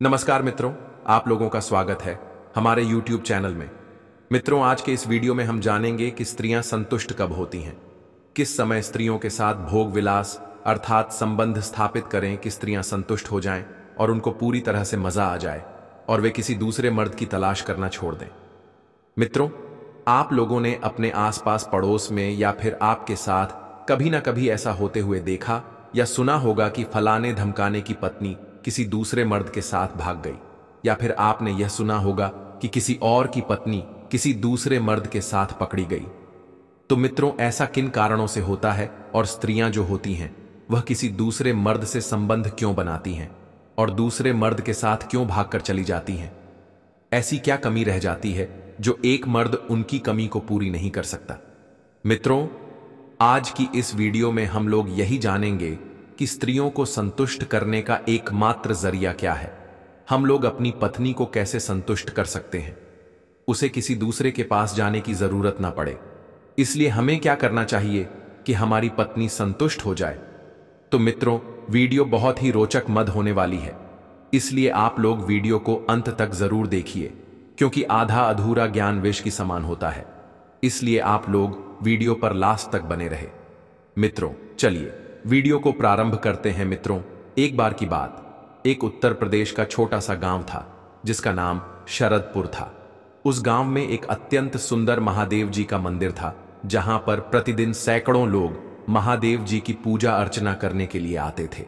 नमस्कार मित्रों, आप लोगों का स्वागत है हमारे YouTube चैनल में। मित्रों, आज के इस वीडियो में हम जानेंगे कि स्त्रियां संतुष्ट कब होती हैं, किस समय स्त्रियों के साथ भोग विलास अर्थात संबंध स्थापित करें कि स्त्रियां संतुष्ट हो जाएं और उनको पूरी तरह से मजा आ जाए और वे किसी दूसरे मर्द की तलाश करना छोड़ दें। मित्रों, आप लोगों ने अपने आसपास पड़ोस में या फिर आपके साथ कभी ना कभी ऐसा होते हुए देखा या सुना होगा कि फलाने धमकाने की पत्नी किसी दूसरे मर्द के साथ भाग गई, या फिर आपने यह सुना होगा कि किसी और की पत्नी किसी दूसरे मर्द के साथ पकड़ी गई। तो मित्रों, ऐसा किन कारणों से होता है और स्त्रियां जो होती हैं वह किसी दूसरे मर्द से संबंध क्यों बनाती हैं और दूसरे मर्द के साथ क्यों भागकर चली जाती हैं? ऐसी क्या कमी रह जाती है जो एक मर्द उनकी कमी को पूरी नहीं कर सकता? मित्रों, आज की इस वीडियो में हम लोग यही जानेंगे कि स्त्रियों को संतुष्ट करने का एकमात्र जरिया क्या है। हम लोग अपनी पत्नी को कैसे संतुष्ट कर सकते हैं, उसे किसी दूसरे के पास जाने की जरूरत ना पड़े। इसलिए हमें क्या करना चाहिए कि हमारी पत्नी संतुष्ट हो जाए। तो मित्रों, वीडियो बहुत ही रोचक मद होने वाली है, इसलिए आप लोग वीडियो को अंत तक जरूर देखिए, क्योंकि आधा अधूरा ज्ञान विष की समान होता है। इसलिए आप लोग वीडियो पर लास्ट तक बने रहे। मित्रों, चलिए वीडियो को प्रारंभ करते हैं। मित्रों, एक बार की बात, एक उत्तर प्रदेश का छोटा सा गांव था जिसका नाम शरदपुर था। उस गांव में एक अत्यंत सुंदर महादेव जी का मंदिर था, जहां पर प्रतिदिन सैकड़ों लोग महादेव जी की पूजा अर्चना करने के लिए आते थे।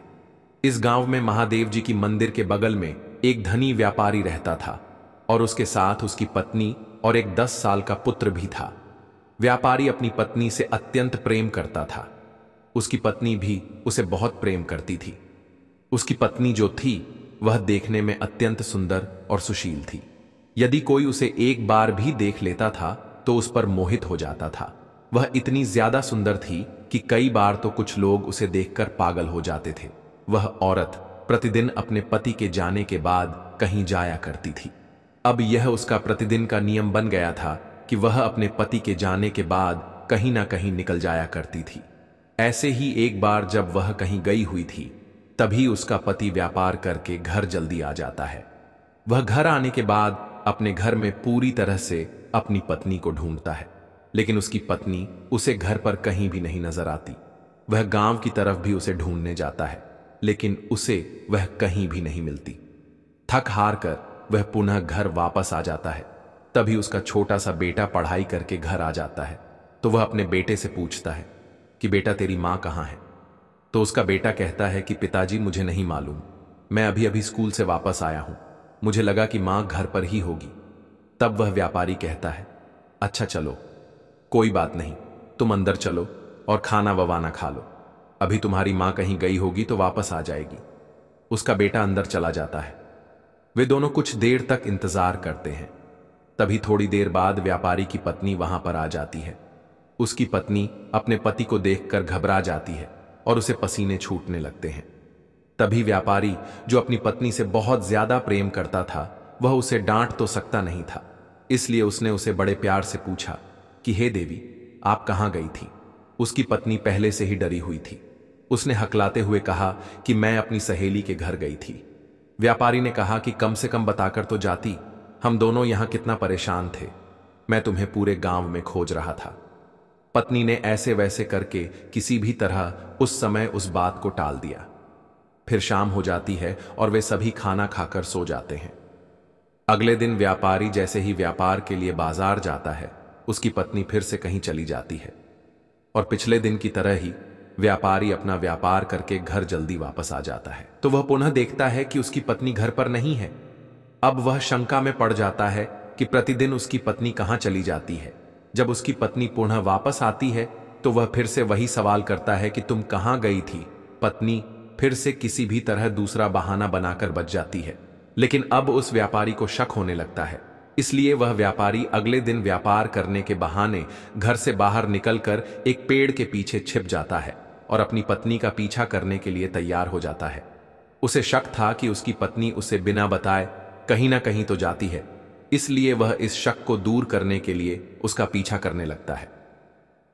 इस गांव में महादेव जी की मंदिर के बगल में एक धनी व्यापारी रहता था और उसके साथ उसकी पत्नी और एक 10 साल का पुत्र भी था। व्यापारी अपनी पत्नी से अत्यंत प्रेम करता था। उसकी पत्नी भी उसे बहुत प्रेम करती थी। उसकी पत्नी जो थी वह देखने में अत्यंत सुंदर और सुशील थी। यदि कोई उसे एक बार भी देख लेता था तो उस पर मोहित हो जाता था। वह इतनी ज्यादा सुंदर थी कि कई बार तो कुछ लोग उसे देखकर पागल हो जाते थे। वह औरत प्रतिदिन अपने पति के जाने के बाद कहीं जाया करती थी। अब यह उसका प्रतिदिन का नियम बन गया था कि वह अपने पति के जाने के बाद कहीं ना कहीं निकल जाया करती थी। ऐसे ही एक बार जब वह कहीं गई हुई थी, तभी उसका पति व्यापार करके घर जल्दी आ जाता है। वह घर आने के बाद अपने घर में पूरी तरह से अपनी पत्नी को ढूंढता है, लेकिन उसकी पत्नी उसे घर पर कहीं भी नहीं नजर आती। वह गांव की तरफ भी उसे ढूंढने जाता है, लेकिन उसे वह कहीं भी नहीं मिलती। थक हार कर वह पुनः घर वापस आ जाता है। तभी उसका छोटा सा बेटा पढ़ाई करके घर आ जाता है। तो वह अपने बेटे से पूछता है कि बेटा, तेरी माँ कहाँ है? तो उसका बेटा कहता है कि पिताजी, मुझे नहीं मालूम, मैं अभी अभी स्कूल से वापस आया हूं, मुझे लगा कि माँ घर पर ही होगी। तब वह व्यापारी कहता है, अच्छा चलो, कोई बात नहीं, तुम अंदर चलो और खाना ववाना खा लो, अभी तुम्हारी माँ कहीं गई होगी तो वापस आ जाएगी। उसका बेटा अंदर चला जाता है। वे दोनों कुछ देर तक इंतजार करते हैं। तभी थोड़ी देर बाद व्यापारी की पत्नी वहां पर आ जाती है। उसकी पत्नी अपने पति को देखकर घबरा जाती है और उसे पसीने छूटने लगते हैं। तभी व्यापारी, जो अपनी पत्नी से बहुत ज्यादा प्रेम करता था, वह उसे डांट तो सकता नहीं था, इसलिए उसने उसे बड़े प्यार से पूछा कि हे देवी, आप कहां गई थी? उसकी पत्नी पहले से ही डरी हुई थी। उसने हकलाते हुए कहा कि मैं अपनी सहेली के घर गई थी। व्यापारी ने कहा कि कम से कम बताकर तो जाती, हम दोनों यहां कितना परेशान थे, मैं तुम्हें पूरे गांव में खोज रहा था। पत्नी ने ऐसे वैसे करके किसी भी तरह उस समय उस बात को टाल दिया। फिर शाम हो जाती है और वे सभी खाना खाकर सो जाते हैं। अगले दिन व्यापारी जैसे ही व्यापार के लिए बाजार जाता है, उसकी पत्नी फिर से कहीं चली जाती है और पिछले दिन की तरह ही व्यापारी अपना व्यापार करके घर जल्दी वापस आ जाता है। तो वह पुनः देखता है कि उसकी पत्नी घर पर नहीं है। अब वह शंका में पड़ जाता है कि प्रतिदिन उसकी पत्नी कहां चली जाती है। जब उसकी पत्नी पुनः वापस आती है तो वह फिर से वही सवाल करता है कि तुम कहां गई थी? पत्नी फिर से किसी भी तरह दूसरा बहाना बनाकर बच जाती है, लेकिन अब उस व्यापारी को शक होने लगता है। इसलिए वह व्यापारी अगले दिन व्यापार करने के बहाने घर से बाहर निकलकर एक पेड़ के पीछे छिप जाता है और अपनी पत्नी का पीछा करने के लिए तैयार हो जाता है। उसे शक था कि उसकी पत्नी उसे बिना बताए कहीं ना कहीं तो जाती है, इसलिए वह इस शक को दूर करने के लिए उसका पीछा करने लगता है।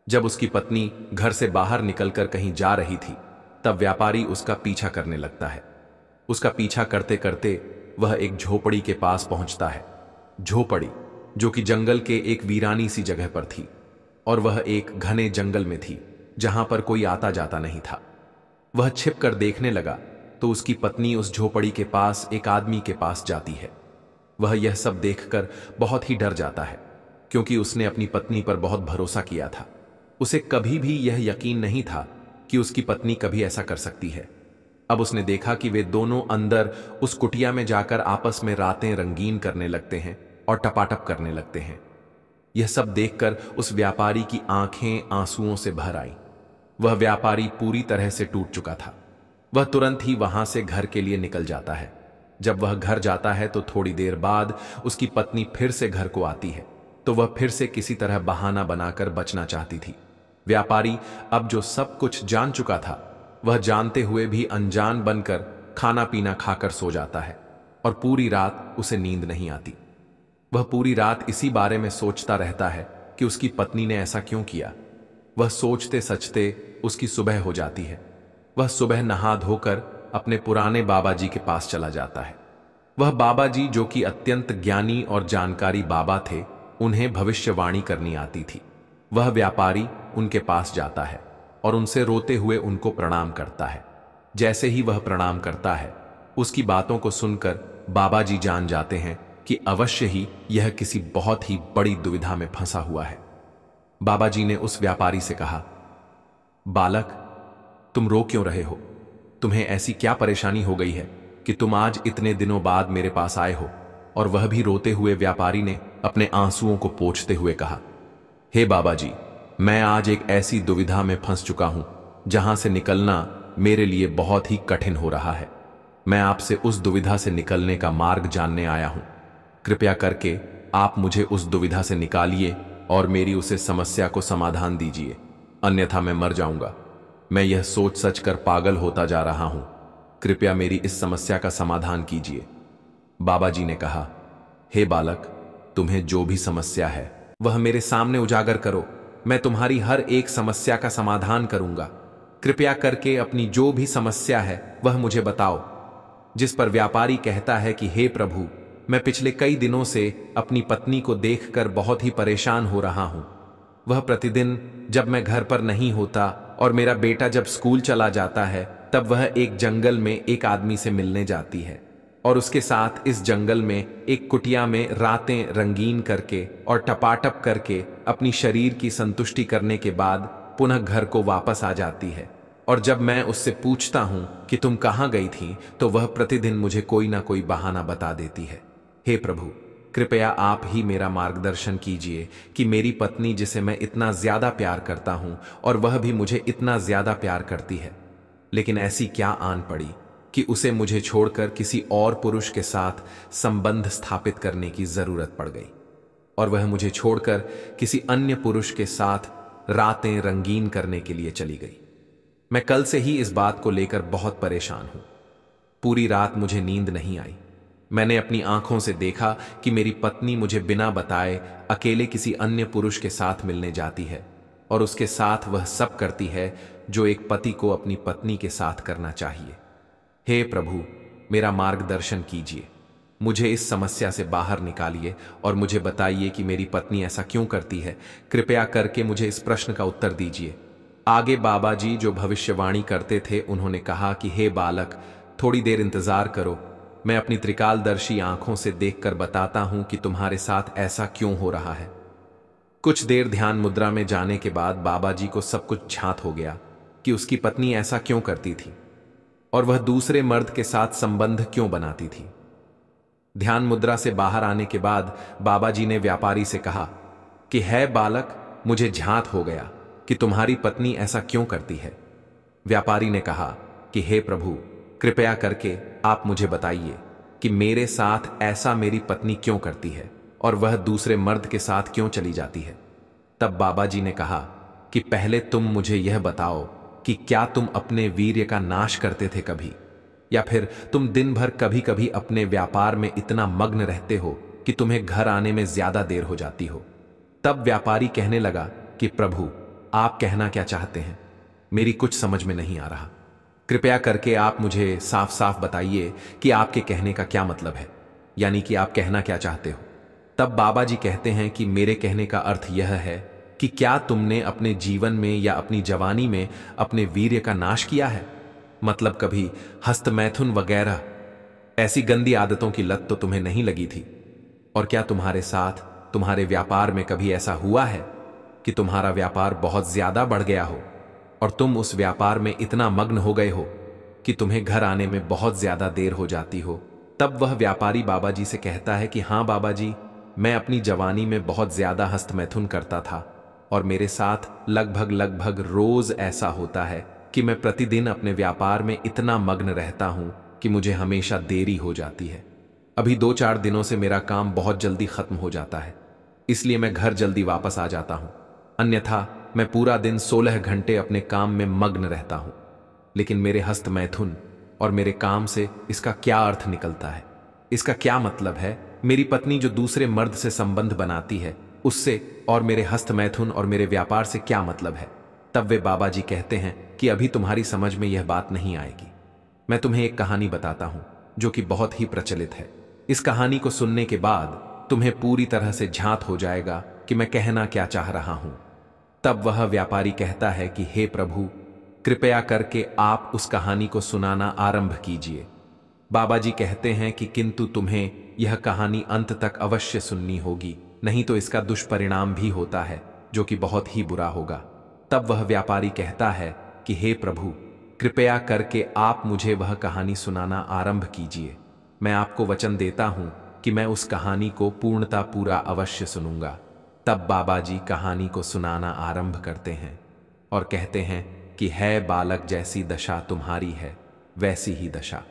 जब उसकी पत्नी घर से बाहर निकलकर कहीं जा रही थी, तब व्यापारी उसका पीछा करने लगता है। उसका पीछा करते करते वह एक झोपड़ी के पास पहुंचता है। झोपड़ी जो कि जंगल के एक वीरानी सी जगह पर थी, और वह एक घने जंगल में थी जहां पर कोई आता जाता नहीं था। वह छिप कर देखने लगा तो उसकी पत्नी उस झोपड़ी के पास एक आदमी के पास जाती है। वह यह सब देखकर बहुत ही डर जाता है, क्योंकि उसने अपनी पत्नी पर बहुत भरोसा किया था। उसे कभी भी यह यकीन नहीं था कि उसकी पत्नी कभी ऐसा कर सकती है। अब उसने देखा कि वे दोनों अंदर उस कुटिया में जाकर आपस में रातें रंगीन करने लगते हैं और टपाटप करने लगते हैं। यह सब देखकर उस व्यापारी की आंखें आंसुओं से भर आई। वह व्यापारी पूरी तरह से टूट चुका था। वह तुरंत ही वहां से घर के लिए निकल जाता है। जब वह घर जाता है तो थोड़ी देर बाद उसकी पत्नी फिर से घर को आती है, तो वह फिर से किसी तरह बहाना बनाकर बचना चाहती थी। व्यापारी अब जो सब कुछ जान चुका था, वह जानते हुए भी अनजान बनकर खाना पीना खाकर सो जाता है, और पूरी रात उसे नींद नहीं आती। वह पूरी रात इसी बारे में सोचता रहता है कि उसकी पत्नी ने ऐसा क्यों किया। वह सोचते सचते उसकी सुबह हो जाती है। वह सुबह नहा धोकर अपने पुराने बाबा जी के पास चला जाता है। वह बाबा जी, जो कि अत्यंत ज्ञानी और जानकारी बाबा थे, उन्हें भविष्यवाणी करनी आती थी। वह व्यापारी उनके पास जाता है और उनसे रोते हुए उनको प्रणाम करता है। जैसे ही वह प्रणाम करता है, उसकी बातों को सुनकर बाबा जी जान जाते हैं कि अवश्य ही यह किसी बहुत ही बड़ी दुविधा में फंसा हुआ है। बाबा जी ने उस व्यापारी से कहा, बालक, तुम रो क्यों रहे हो? तुम्हें ऐसी क्या परेशानी हो गई है कि तुम आज इतने दिनों बाद मेरे पास आए हो? और वह भी रोते हुए व्यापारी ने अपने आंसुओं को पोंछते हुए कहा, हे बाबा जी, मैं आज एक ऐसी दुविधा में फंस चुका हूं जहां से निकलना मेरे लिए बहुत ही कठिन हो रहा है। मैं आपसे उस दुविधा से निकलने का मार्ग जानने आया हूं। कृपया करके आप मुझे उस दुविधा से निकालिए और मेरी उसे समस्या को समाधान दीजिए, अन्यथा मैं मर जाऊंगा। मैं यह सोच सच कर पागल होता जा रहा हूं। कृपया मेरी इस समस्या का समाधान कीजिए। बाबा जी ने कहा, हे बालक, तुम्हें जो भी समस्या है वह मेरे सामने उजागर करो। मैं तुम्हारी हर एक समस्या का समाधान करूंगा। कृपया करके अपनी जो भी समस्या है वह मुझे बताओ। जिस पर व्यापारी कहता है कि हे प्रभु, मैं पिछले कई दिनों से अपनी पत्नी को देखकर बहुत ही परेशान हो रहा हूं। वह प्रतिदिन जब मैं घर पर नहीं होता और मेरा बेटा जब स्कूल चला जाता है, तब वह एक जंगल में एक आदमी से मिलने जाती है और उसके साथ इस जंगल में एक कुटिया में रातें रंगीन करके और टपाटप करके अपनी शरीर की संतुष्टि करने के बाद पुनः घर को वापस आ जाती है। और जब मैं उससे पूछता हूं कि तुम कहां गई थी, तो वह प्रतिदिन मुझे कोई ना कोई बहाना बता देती है। हे प्रभु, कृपया आप ही मेरा मार्गदर्शन कीजिए कि मेरी पत्नी, जिसे मैं इतना ज्यादा प्यार करता हूं और वह भी मुझे इतना ज्यादा प्यार करती है, लेकिन ऐसी क्या आन पड़ी कि उसे मुझे छोड़कर किसी और पुरुष के साथ संबंध स्थापित करने की जरूरत पड़ गई, और वह मुझे छोड़कर किसी अन्य पुरुष के साथ रातें रंगीन करने के लिए चली गई। मैं कल से ही इस बात को लेकर बहुत परेशान हूं। पूरी रात मुझे नींद नहीं आई। मैंने अपनी आंखों से देखा कि मेरी पत्नी मुझे बिना बताए अकेले किसी अन्य पुरुष के साथ मिलने जाती है, और उसके साथ वह सब करती है जो एक पति को अपनी पत्नी के साथ करना चाहिए। हे प्रभु, मेरा मार्गदर्शन कीजिए। मुझे इस समस्या से बाहर निकालिए और मुझे बताइए कि मेरी पत्नी ऐसा क्यों करती है। कृपया करके मुझे इस प्रश्न का उत्तर दीजिए। आगे बाबा जी, जो भविष्यवाणी करते थे, उन्होंने कहा कि हे बालक, थोड़ी देर इंतजार करो। मैं अपनी त्रिकालदर्शी आंखों से देखकर बताता हूं कि तुम्हारे साथ ऐसा क्यों हो रहा है। कुछ देर ध्यान मुद्रा में जाने के बाद बाबा जी को सब कुछ झांत हो गया कि उसकी पत्नी ऐसा क्यों करती थी और वह दूसरे मर्द के साथ संबंध क्यों बनाती थी। ध्यान मुद्रा से बाहर आने के बाद बाबा जी ने व्यापारी से कहा कि है बालक, मुझे झांत हो गया कि तुम्हारी पत्नी ऐसा क्यों करती है। व्यापारी ने कहा कि हे प्रभु, कृपया करके आप मुझे बताइए कि मेरे साथ ऐसा मेरी पत्नी क्यों करती है और वह दूसरे मर्द के साथ क्यों चली जाती है। तब बाबा जी ने कहा कि पहले तुम मुझे यह बताओ कि क्या तुम अपने वीर्य का नाश करते थे कभी, या फिर तुम दिन भर कभी कभी अपने व्यापार में इतना मग्न रहते हो कि तुम्हें घर आने में ज्यादा देर हो जाती हो। तब व्यापारी कहने लगा कि प्रभु, आप कहना क्या चाहते हैं? मेरी कुछ समझ में नहीं आ रहा। कृपया करके आप मुझे साफ साफ बताइए कि आपके कहने का क्या मतलब है, यानी कि आप कहना क्या चाहते हो। तब बाबा जी कहते हैं कि मेरे कहने का अर्थ यह है कि क्या तुमने अपने जीवन में या अपनी जवानी में अपने वीर्य का नाश किया है, मतलब कभी हस्तमैथुन वगैरह ऐसी गंदी आदतों की लत तो तुम्हें नहीं लगी थी। और क्या तुम्हारे साथ तुम्हारे व्यापार में कभी ऐसा हुआ है कि तुम्हारा व्यापार बहुत ज्यादा बढ़ गया हो और तुम उस व्यापार में इतना मग्न हो गए हो कि तुम्हें घर आने में बहुत ज्यादा देर हो जाती हो। तब वह व्यापारी बाबा जी से कहता है कि हाँ बाबा जी, मैं अपनी जवानी में बहुत ज्यादा हस्तमैथुन करता था और मेरे साथ लगभग रोज ऐसा होता है कि मैं प्रतिदिन अपने व्यापार में इतना मग्न रहता हूं कि मुझे हमेशा देरी हो जाती है। अभी 2-4 दिनों से मेरा काम बहुत जल्दी खत्म हो जाता है, इसलिए मैं घर जल्दी वापस आ जाता हूं। अन्यथा मैं पूरा दिन 16 घंटे अपने काम में मग्न रहता हूं। लेकिन मेरे हस्तमैथुन और मेरे काम से इसका क्या अर्थ निकलता है, इसका क्या मतलब है। मेरी पत्नी जो दूसरे मर्द से संबंध बनाती है उससे और मेरे हस्तमैथुन और मेरे व्यापार से क्या मतलब है। तब वे बाबा जी कहते हैं कि अभी तुम्हारी समझ में यह बात नहीं आएगी। मैं तुम्हें एक कहानी बताता हूं जो कि बहुत ही प्रचलित है। इस कहानी को सुनने के बाद तुम्हें पूरी तरह से झांत हो जाएगा कि मैं कहना क्या चाह रहा हूं। तब वह व्यापारी कहता है कि हे प्रभु, कृपया करके आप उस कहानी को सुनाना आरंभ कीजिए। बाबा जी कहते हैं कि किंतु तुम्हें यह कहानी अंत तक अवश्य सुननी होगी, नहीं तो इसका दुष्परिणाम भी होता है जो कि बहुत ही बुरा होगा। तब वह व्यापारी कहता है कि हे प्रभु, कृपया करके आप मुझे वह कहानी सुनाना आरंभ कीजिए। मैं आपको वचन देता हूं कि मैं उस कहानी को पूर्णता पूरा अवश्य सुनूंगा। तब बाबा जी कहानी को सुनाना आरंभ करते हैं और कहते हैं कि है बालक, जैसी दशा तुम्हारी है वैसी ही दशा।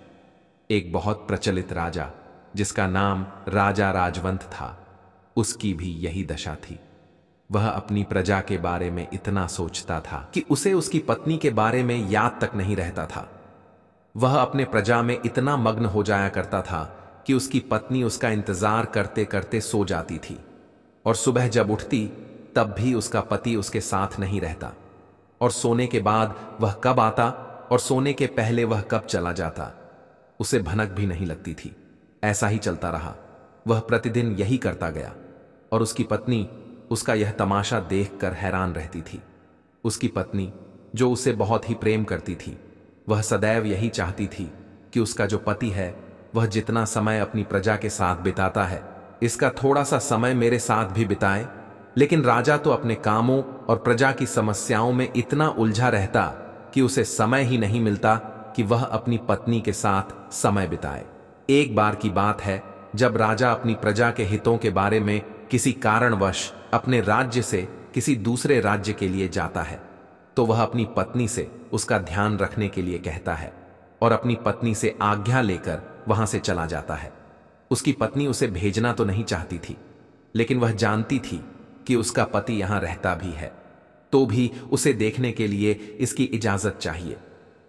एक बहुत प्रचलित राजा जिसका नाम राजा राजवंत था, उसकी भी यही दशा थी। वह अपनी प्रजा के बारे में इतना सोचता था कि उसे उसकी पत्नी के बारे में याद तक नहीं रहता था। वह अपने प्रजा में इतना मग्न हो जाया करता था कि उसकी पत्नी उसका इंतजार करते करते सो जाती थी और सुबह जब उठती तब भी उसका पति उसके साथ नहीं रहता, और सोने के बाद वह कब आता और सोने के पहले वह कब चला जाता उसे भनक भी नहीं लगती थी। ऐसा ही चलता रहा। वह प्रतिदिन यही करता गया और उसकी पत्नी उसका यह तमाशा देखकर हैरान रहती थी। उसकी पत्नी जो उसे बहुत ही प्रेम करती थी, वह सदैव यही चाहती थी कि उसका जो पति है वह जितना समय अपनी प्रजा के साथ बिताता है, इसका थोड़ा सा समय मेरे साथ भी बिताए। लेकिन राजा तो अपने कामों और प्रजा की समस्याओं में इतना उलझा रहता कि उसे समय ही नहीं मिलता कि वह अपनी पत्नी के साथ समय बिताए। एक बार की बात है, जब राजा अपनी प्रजा के हितों के बारे में किसी कारणवश अपने राज्य से किसी दूसरे राज्य के लिए जाता है, तो वह अपनी पत्नी से उसका ध्यान रखने के लिए कहता है और अपनी पत्नी से आज्ञा लेकर वहां से चला जाता है। उसकी पत्नी उसे भेजना तो नहीं चाहती थी, लेकिन वह जानती थी कि उसका पति यहां रहता भी है, तो भी उसे देखने के लिए इसकी इजाजत चाहिए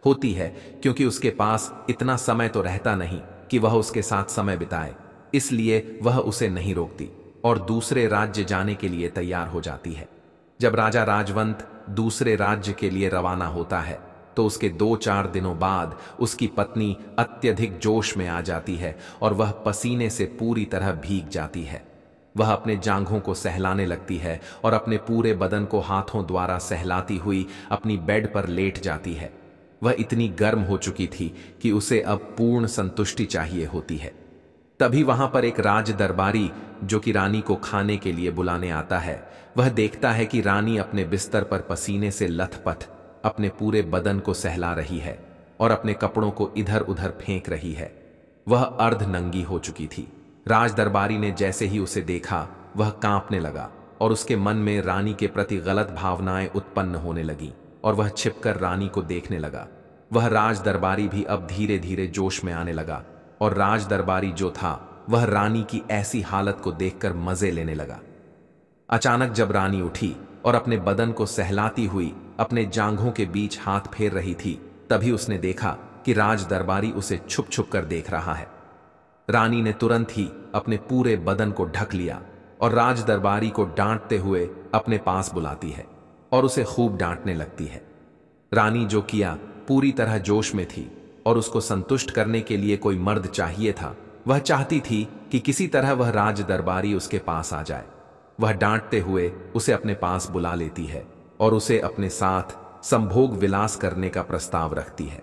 होती है, क्योंकि उसके पास इतना समय तो रहता नहीं कि वह उसके साथ समय बिताए। इसलिए वह उसे नहीं रोकती और दूसरे राज्य जाने के लिए तैयार हो जाती है। जब राजा राजवंत दूसरे राज्य के लिए रवाना होता है तो उसके 2-4 दिनों बाद उसकी पत्नी अत्यधिक जोश में आ जाती है और वह पसीने से पूरी तरह भीग जाती है। वह अपने जांघों को सहलाने लगती है और अपने पूरे बदन को हाथों द्वारा सहलाती हुई अपनी बेड पर लेट जाती है। वह इतनी गर्म हो चुकी थी कि उसे अब पूर्ण संतुष्टि चाहिए होती है। तभी वहां पर एक राज दरबारी जो कि रानी को खाने के लिए बुलाने आता है, वह देखता है कि रानी अपने बिस्तर पर पसीने से लथपथ अपने पूरे बदन को सहला रही है और अपने कपड़ों को इधर उधर फेंक रही है। वह अर्ध नंगी हो चुकी थी। राज दरबारी ने जैसे ही उसे देखा वह कांपने लगा और उसके मन में रानी के प्रति गलत भावनाएं उत्पन्न होने लगीं और वह छिपकर रानी को देखने लगा। वह राज दरबारी भी अब धीरे धीरे जोश में आने लगा और राज दरबारी जो था वह रानी की ऐसी हालत को देखकर मजे लेने लगा। अचानक जब रानी उठी और अपने बदन को सहलाती हुई अपने जांघों के बीच हाथ फेर रही थी, तभी उसने देखा कि राज दरबारी उसे छुप छुप कर देख रहा है। रानी ने तुरंत ही अपने पूरे बदन को ढक लिया और राज दरबारी को डांटते हुए अपने पास बुलाती है और उसे खूब डांटने लगती है। रानी जो किया पूरी तरह जोश में थी और उसको संतुष्ट करने के लिए कोई मर्द चाहिए था। वह चाहती थी कि किसी तरह वह राज दरबारी उसके पास आ जाए। वह डांटते हुए उसे अपने पास बुला लेती है और उसे अपने साथ संभोग विलास करने का प्रस्ताव रखती है।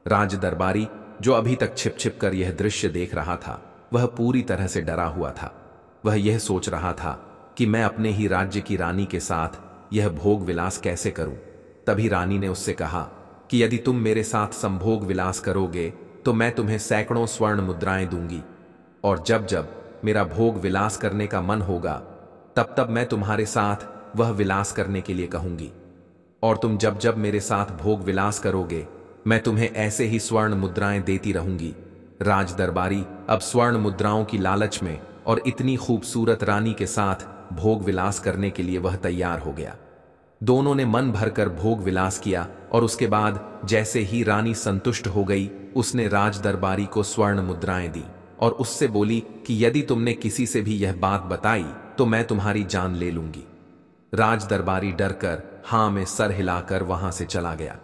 राज दरबारी, जो अभी तक छिप छिप कर यह दृश्य देख रहा था, वह पूरी तरह से डरा हुआ था। वह यह सोच रहा था कि मैं अपने ही राज्य की रानी के साथ यह भोग विलास कैसे करूं। तभी रानी ने उससे कहा कि यदि तुम मेरे साथ संभोग विलास करोगे तो मैं तुम्हें सैकड़ों स्वर्ण मुद्राएं दूंगी, और जब जब मेरा भोग विलास करने का मन होगा तब तब मैं तुम्हारे साथ वह विलास करने के लिए कहूंगी, और तुम जब जब मेरे साथ भोग विलास करोगे मैं तुम्हें ऐसे ही स्वर्ण मुद्राएं देती रहूंगी। राज दरबारी अब स्वर्ण मुद्राओं की लालच में और इतनी खूबसूरत रानी के साथ भोग विलास करने के लिए वह तैयार हो गया। दोनों ने मन भरकर भोग विलास किया और उसके बाद जैसे ही रानी संतुष्ट हो गई, उसने राज दरबारी को स्वर्ण मुद्राएं दी और उससे बोली कि यदि तुमने किसी से भी यह बात बताई तो मैं तुम्हारी जान ले लूंगी। राज दरबारी डरकर हां में सर हिलाकर वहां से चला गया।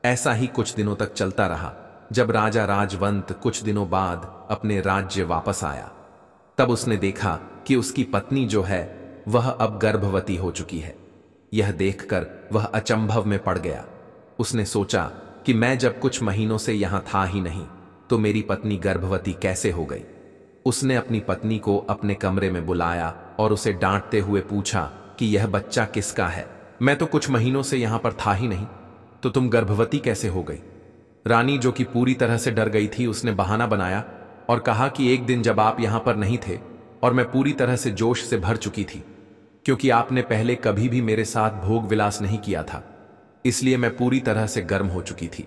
ऐसा ही कुछ दिनों तक चलता रहा। जब राजा राजवंत कुछ दिनों बाद अपने राज्य वापस आया, तब उसने देखा कि उसकी पत्नी जो है वह अब गर्भवती हो चुकी है। यह देखकर वह अचंभव में पड़ गया। उसने सोचा कि मैं जब कुछ महीनों से यहां था ही नहीं तो मेरी पत्नी गर्भवती कैसे हो गई। उसने अपनी पत्नी को अपने कमरे में बुलाया और उसे डांटते हुए पूछा कि यह बच्चा किसका है। मैं तो कुछ महीनों से यहां पर था ही नहीं, तो तुम गर्भवती कैसे हो गई। रानी, जो कि पूरी तरह से डर गई थी, उसने बहाना बनाया और कहा कि एक दिन जब आप यहां पर नहीं थे और मैं पूरी तरह से जोश से भर चुकी थी, क्योंकि आपने पहले कभी भी मेरे साथ भोग विलास नहीं किया था, इसलिए मैं पूरी तरह से गर्म हो चुकी थी।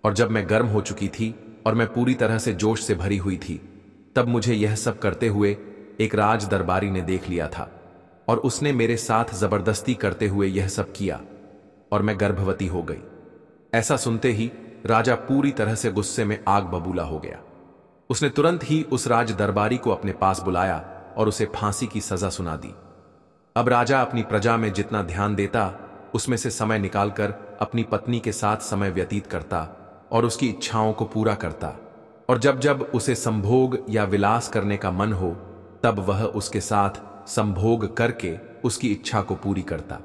और जब मैं गर्म हो चुकी थी और मैं पूरी तरह से जोश से भरी हुई थी, तब मुझे यह सब करते हुए एक राज दरबारी ने देख लिया था और उसने मेरे साथ जबरदस्ती करते हुए यह सब किया और मैं गर्भवती हो गई। ऐसा सुनते ही राजा पूरी तरह से गुस्से में आग बबूला हो गया। उसने तुरंत ही उस राज दरबारी को अपने पास बुलाया और उसे फांसी की सजा सुना दी। अब राजा अपनी प्रजा में जितना ध्यान देता, उसमें से समय निकालकर अपनी पत्नी के साथ समय व्यतीत करता और उसकी इच्छाओं को पूरा करता, और जब जब उसे संभोग या विलास करने का मन हो तब वह उसके साथ संभोग करके उसकी इच्छा को पूरी करता।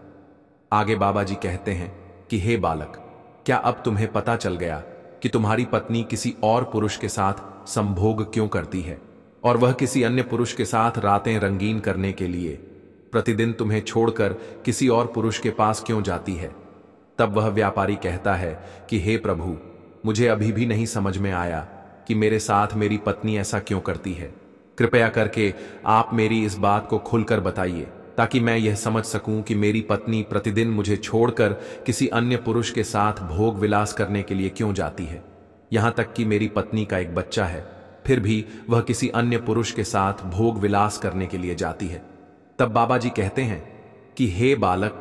आगे बाबा जी कहते हैं कि हे बालक, क्या अब तुम्हें पता चल गया कि तुम्हारी पत्नी किसी और पुरुष के साथ संभोग क्यों करती है, और वह किसी अन्य पुरुष के साथ रातें रंगीन करने के लिए प्रतिदिन तुम्हें छोड़कर किसी और पुरुष के पास क्यों जाती है। तब वह व्यापारी कहता है कि हे प्रभु, मुझे अभी भी नहीं समझ में आया कि मेरे साथ मेरी पत्नी ऐसा क्यों करती है। कृपया करके आप मेरी इस बात को खुलकर बताइए, ताकि मैं यह समझ सकूं कि मेरी पत्नी प्रतिदिन मुझे छोड़कर किसी अन्य पुरुष के साथ भोग विलास करने के लिए क्यों जाती है। यहां तक कि मेरी पत्नी का एक बच्चा है, फिर भी वह किसी अन्य पुरुष के साथ भोग विलास करने के लिए जाती है। तब बाबा जी कहते हैं कि हे बालक,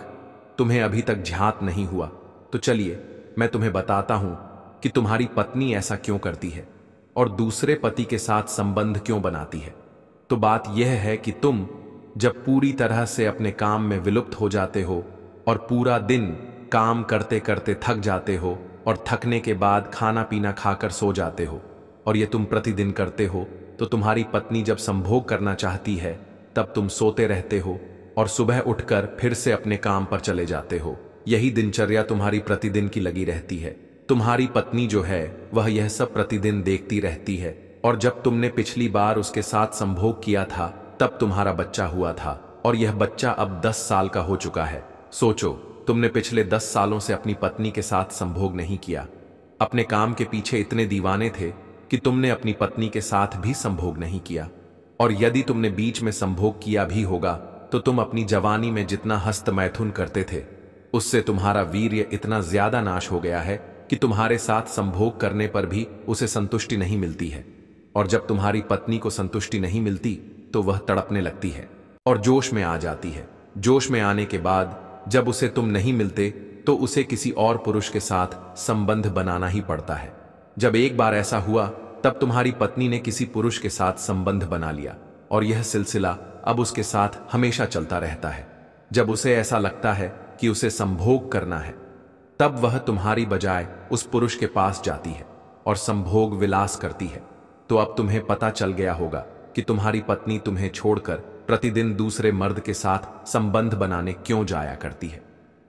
तुम्हें अभी तक ज्ञात नहीं हुआ, तो चलिए मैं तुम्हें बताता हूं कि तुम्हारी पत्नी ऐसा क्यों करती है और दूसरे पति के साथ संबंध क्यों बनाती है। तो बात यह है कि तुम जब पूरी तरह से अपने काम में विलुप्त हो जाते हो और पूरा दिन काम करते करते थक जाते हो और थकने के बाद खाना पीना खाकर सो जाते हो, और ये तुम प्रतिदिन करते हो, तो तुम्हारी पत्नी जब संभोग करना चाहती है तब तुम सोते रहते हो और सुबह उठकर फिर से अपने काम पर चले जाते हो। यही दिनचर्या तुम्हारी प्रतिदिन की लगी रहती है। तुम्हारी पत्नी जो है वह यह सब प्रतिदिन देखती रहती है, और जब तुमने पिछली बार उसके साथ संभोग किया था तब तुम्हारा बच्चा हुआ था, और यह बच्चा अब 10 साल का हो चुका है। सोचो, तुमने पिछले 10 सालों से अपनी पत्नी के साथ संभोग नहीं किया। अपने काम के पीछे इतने दीवाने थे कि तुमने अपनी पत्नी के साथ भी संभोग नहीं किया, और यदि तुमने बीच में संभोग किया भी होगा तो तुम अपनी जवानी में जितना हस्त मैथुन करते थे उससे तुम्हारा वीर्य इतना ज्यादा नाश हो गया है कि तुम्हारे साथ संभोग करने पर भी उसे संतुष्टि नहीं मिलती है, और जब तुम्हारी पत्नी को संतुष्टि नहीं मिलती तो वह तड़पने लगती है और जोश में आ जाती है। जोश में आने के बाद जब उसे तुम नहीं मिलते तो उसे किसी और पुरुष के साथ संबंध बनाना ही पड़ता है। जब एक बार ऐसा हुआ तब तुम्हारी पत्नी ने किसी पुरुष के साथ संबंध बना लिया, और यह सिलसिला अब उसके साथ हमेशा चलता रहता है। जब उसे ऐसा लगता है कि उसे संभोग करना है तब वह तुम्हारी बजाय उस पुरुष के पास जाती है और संभोग विलास करती है। तो अब तुम्हें पता चल गया होगा कि तुम्हारी पत्नी तुम्हें छोड़कर प्रतिदिन दूसरे मर्द के साथ संबंध बनाने क्यों जाया करती है।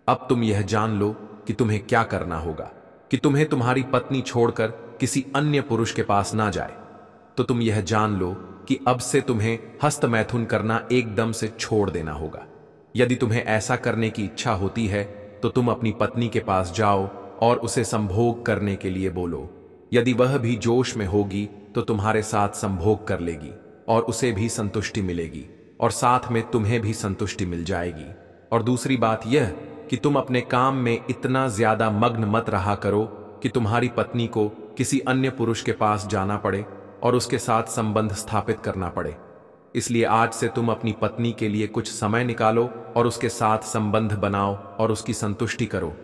अब तुम यह जान लो कि तुम्हें क्या करना होगा कि तुम्हें तुम्हारी पत्नी छोड़कर किसी अन्य पुरुष के पास ना जाए। तो तुम यह जान लो कि अब से तुम्हें हस्तमैथुन करना एकदम से छोड़ देना होगा। यदि तुम्हें ऐसा करने की इच्छा होती है तो तुम अपनी पत्नी के पास जाओ और उसे संभोग करने के लिए बोलो। यदि वह भी जोश में होगी तो तुम्हारे साथ संभोग कर लेगी और उसे भी संतुष्टि मिलेगी और साथ में तुम्हें भी संतुष्टि मिल जाएगी। और दूसरी बात यह कि तुम अपने काम में इतना ज्यादा मग्न मत रहा करो कि तुम्हारी पत्नी को किसी अन्य पुरुष के पास जाना पड़े और उसके साथ संबंध स्थापित करना पड़े। इसलिए आज से तुम अपनी पत्नी के लिए कुछ समय निकालो और उसके साथ संबंध बनाओ और उसकी संतुष्टि करो,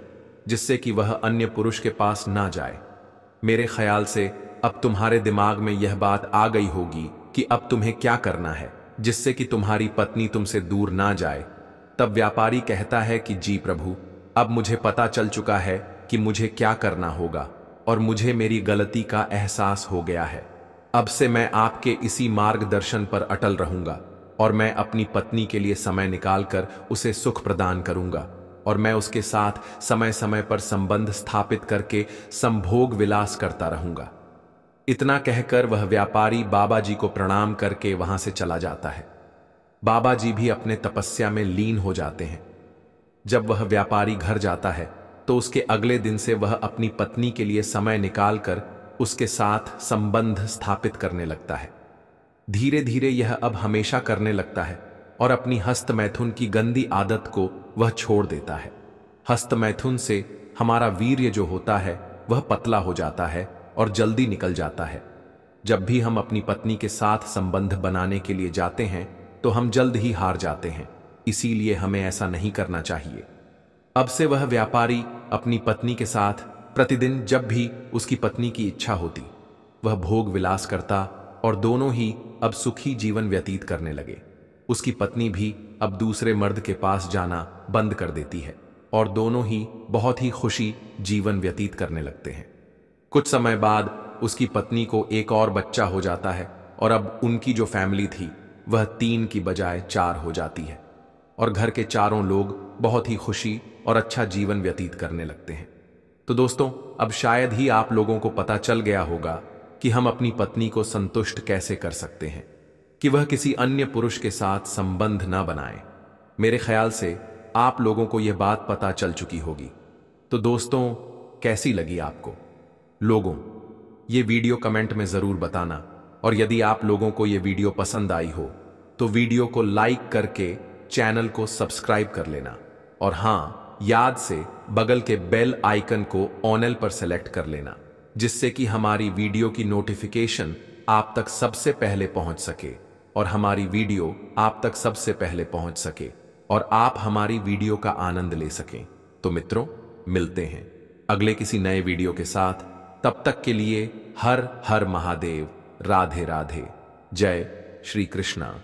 जिससे कि वह अन्य पुरुष के पास ना जाए। मेरे ख्याल से अब तुम्हारे दिमाग में यह बात आ गई होगी कि अब तुम्हें क्या करना है जिससे कि तुम्हारी पत्नी तुमसे दूर ना जाए। तब व्यापारी कहता है कि जी प्रभु, अब मुझे पता चल चुका है कि मुझे क्या करना होगा और मुझे मेरी गलती का एहसास हो गया है। अब से मैं आपके इसी मार्गदर्शन पर अटल रहूंगा और मैं अपनी पत्नी के लिए समय निकालकर उसे सुख प्रदान करूंगा और मैं उसके साथ समय समय पर संबंध स्थापित करके संभोग विलास करता रहूंगा। इतना कहकर वह व्यापारी बाबा जी को प्रणाम करके वहां से चला जाता है। बाबा जी भी अपने तपस्या में लीन हो जाते हैं। जब वह व्यापारी घर जाता है तो उसके अगले दिन से वह अपनी पत्नी के लिए समय निकालकर उसके साथ संबंध स्थापित करने लगता है। धीरे धीरे यह अब हमेशा करने लगता है और अपनी हस्तमैथुन की गंदी आदत को वह छोड़ देता है। हस्तमैथुन से हमारा वीर्य जो होता है वह पतला हो जाता है और जल्दी निकल जाता है। जब भी हम अपनी पत्नी के साथ संबंध बनाने के लिए जाते हैं तो हम जल्द ही हार जाते हैं, इसीलिए हमें ऐसा नहीं करना चाहिए। अब से वह व्यापारी अपनी पत्नी के साथ प्रतिदिन जब भी उसकी पत्नी की इच्छा होती वह भोग विलास करता और दोनों ही अब सुखी जीवन व्यतीत करने लगे। उसकी पत्नी भी अब दूसरे मर्द के पास जाना बंद कर देती है और दोनों ही बहुत ही खुशी जीवन व्यतीत करने लगते हैं। कुछ समय बाद उसकी पत्नी को एक और बच्चा हो जाता है और अब उनकी जो फैमिली थी वह 3 की बजाय 4 हो जाती है और घर के चारों लोग बहुत ही खुशी और अच्छा जीवन व्यतीत करने लगते हैं। तो दोस्तों, अब शायद ही आप लोगों को पता चल गया होगा कि हम अपनी पत्नी को संतुष्ट कैसे कर सकते हैं कि वह किसी अन्य पुरुष के साथ संबंध ना बनाए। मेरे ख्याल से आप लोगों को यह बात पता चल चुकी होगी। तो दोस्तों, कैसी लगी आपको? लोगों, ये वीडियो कमेंट में जरूर बताना और यदि आप लोगों को ये वीडियो पसंद आई हो तो वीडियो को लाइक करके चैनल को सब्सक्राइब कर लेना और हाँ, याद से बगल के बेल आइकन को ऑनल पर सेलेक्ट कर लेना, जिससे कि हमारी वीडियो की नोटिफिकेशन आप तक सबसे पहले पहुंच सके और हमारी वीडियो आप तक सबसे पहले पहुंच सके और आप हमारी वीडियो का आनंद ले सकें। तो मित्रों, मिलते हैं अगले किसी नए वीडियो के साथ। तब तक के लिए हर हर महादेव, राधे राधे, जय श्री कृष्णा।